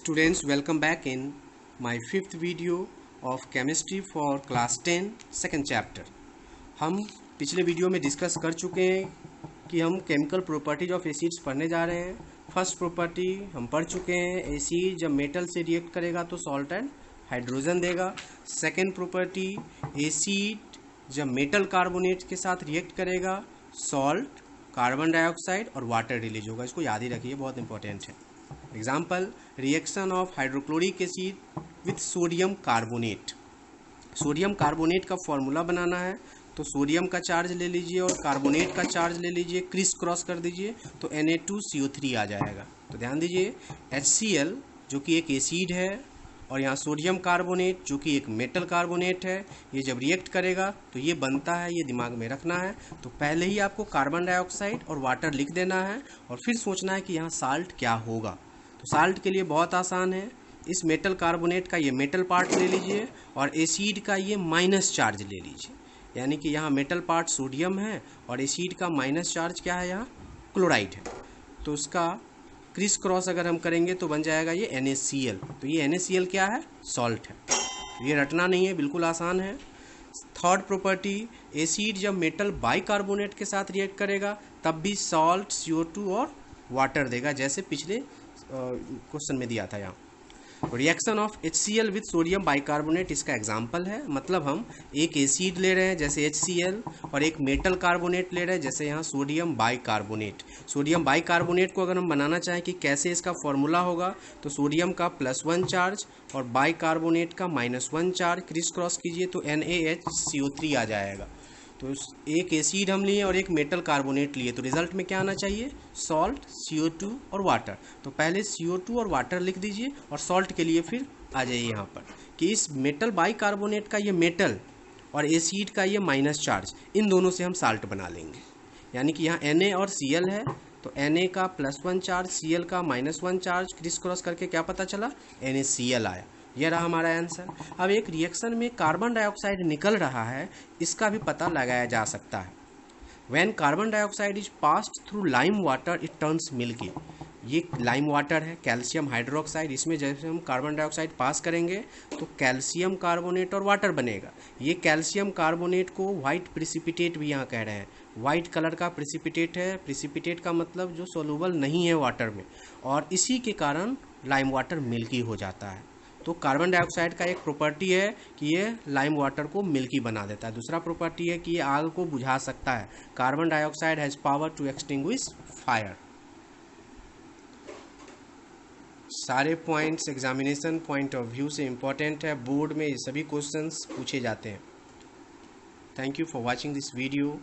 Students, welcome back in my fifth video of chemistry for class 10 second chapter। हम पिछले video में discuss कर चुके हैं कि हम केमिकल प्रॉपर्टीज ऑफ एसिड्स पढ़ने जा रहे हैं। फर्स्ट प्रॉपर्टी हम पढ़ चुके हैं, एसिड जब मेटल से रिएक्ट करेगा तो सॉल्ट एंड हाइड्रोजन देगा। सेकेंड प्रॉपर्टी, एसिड जब मेटल कार्बोनेट के साथ रिएक्ट करेगा सॉल्ट, कार्बन डाइऑक्साइड और वाटर रिलीज होगा। इसको याद ही रखिए, बहुत इंपॉर्टेंट है। Example, reaction of hydrochloric acid with sodium carbonate. Sodium carbonate का फॉर्मूला बनाना है तो सोडियम का चार्ज ले लीजिए और कार्बोनेट का चार्ज ले लीजिए, क्रिस क्रॉस कर दीजिए तो Na2CO3 आ जाएगा। तो ध्यान दीजिए, HCl जो कि एक एसिड है और यहाँ सोडियम कार्बोनेट जो कि एक मेटल कार्बोनेट है, ये जब रिएक्ट करेगा तो ये बनता है, ये दिमाग में रखना है। तो पहले ही आपको कार्बन डाइऑक्साइड और वाटर लिख देना है और फिर सोचना है कि यहाँ साल्ट क्या होगा। तो साल्ट के लिए बहुत आसान है, इस मेटल कार्बोनेट का ये मेटल पार्ट ले लीजिए और एसिड का ये माइनस चार्ज ले लीजिए। यानी कि यहाँ मेटल पार्ट सोडियम है और एसिड का माइनस चार्ज क्या है, यहाँ क्लोराइड है। तो उसका क्रिस क्रॉस अगर हम करेंगे तो बन जाएगा ये NaCl। तो ये NaCl क्या है, सॉल्ट है। ये रटना नहीं है, बिल्कुल आसान है। थर्ड प्रॉपर्टी, एसिड जब मेटल बाइकार्बोनेट के साथ रिएक्ट करेगा तब भी सॉल्ट, CO2 और वाटर देगा, जैसे पिछले क्वेश्चन में दिया था। यहाँ reaction of HCl with sodium bicarbonate इसका एग्जाम्पल है। मतलब हम एक एसिड ले रहे हैं जैसे HCl और एक मेटल कार्बोनेट ले रहे हैं जैसे यहाँ सोडियम बाइकार्बोनेट। सोडियम बाइकार्बोनेट को अगर हम बनाना चाहें कि कैसे इसका फॉर्मूला होगा तो सोडियम का +1 चार्ज और बाइकार्बोनेट का -1 चार्ज क्रिस क्रॉस कीजिए तो NaHCO3 आ जाएगा। तो एक एसिड हम लिए और एक मेटल कार्बोनेट लिए तो रिजल्ट में क्या आना चाहिए, सॉल्ट, CO2 और वाटर। तो पहले CO2 और वाटर लिख दीजिए और सॉल्ट के लिए फिर आ जाइए यहाँ पर कि इस मेटल बाइकार्बोनेट का ये मेटल और एसिड का ये माइनस चार्ज, इन दोनों से हम साल्ट बना लेंगे। यानी कि यहाँ Na और Cl है तो Na का +1 चार्ज, Cl का -1 चार्ज, क्रिस क्रॉस करके क्या पता चला, NaCl आया। यह रहा हमारा आंसर। अब एक रिएक्शन में कार्बन डाइऑक्साइड निकल रहा है, इसका भी पता लगाया जा सकता है। When carbon dioxide is passed through lime water it turns milky. ये लाइम वाटर है, कैल्शियम हाइड्रोक्साइड, इसमें जैसे हम कार्बन डाइऑक्साइड पास करेंगे तो कैल्शियम कार्बोनेट और वाटर बनेगा। ये कैल्शियम कार्बोनेट को वाइट प्रिसिपिटेट भी यहाँ कह रहे हैं, वाइट कलर का प्रिसिपिटेट है। प्रिसिपिटेट का मतलब जो सोलूबल नहीं है वाटर में, और इसी के कारण लाइम वाटर मिल्की हो जाता है। तो कार्बन डाइऑक्साइड का एक प्रॉपर्टी है कि ये लाइम वाटर को मिल्की बना देता है। दूसरा प्रॉपर्टी है कि ये आग को बुझा सकता है। Carbon dioxide has power to extinguish fire. सारे points examination point of view से इम्पोर्टेंट है, बोर्ड में ये सभी क्वेश्चंस पूछे जाते हैं। Thank you for watching this video.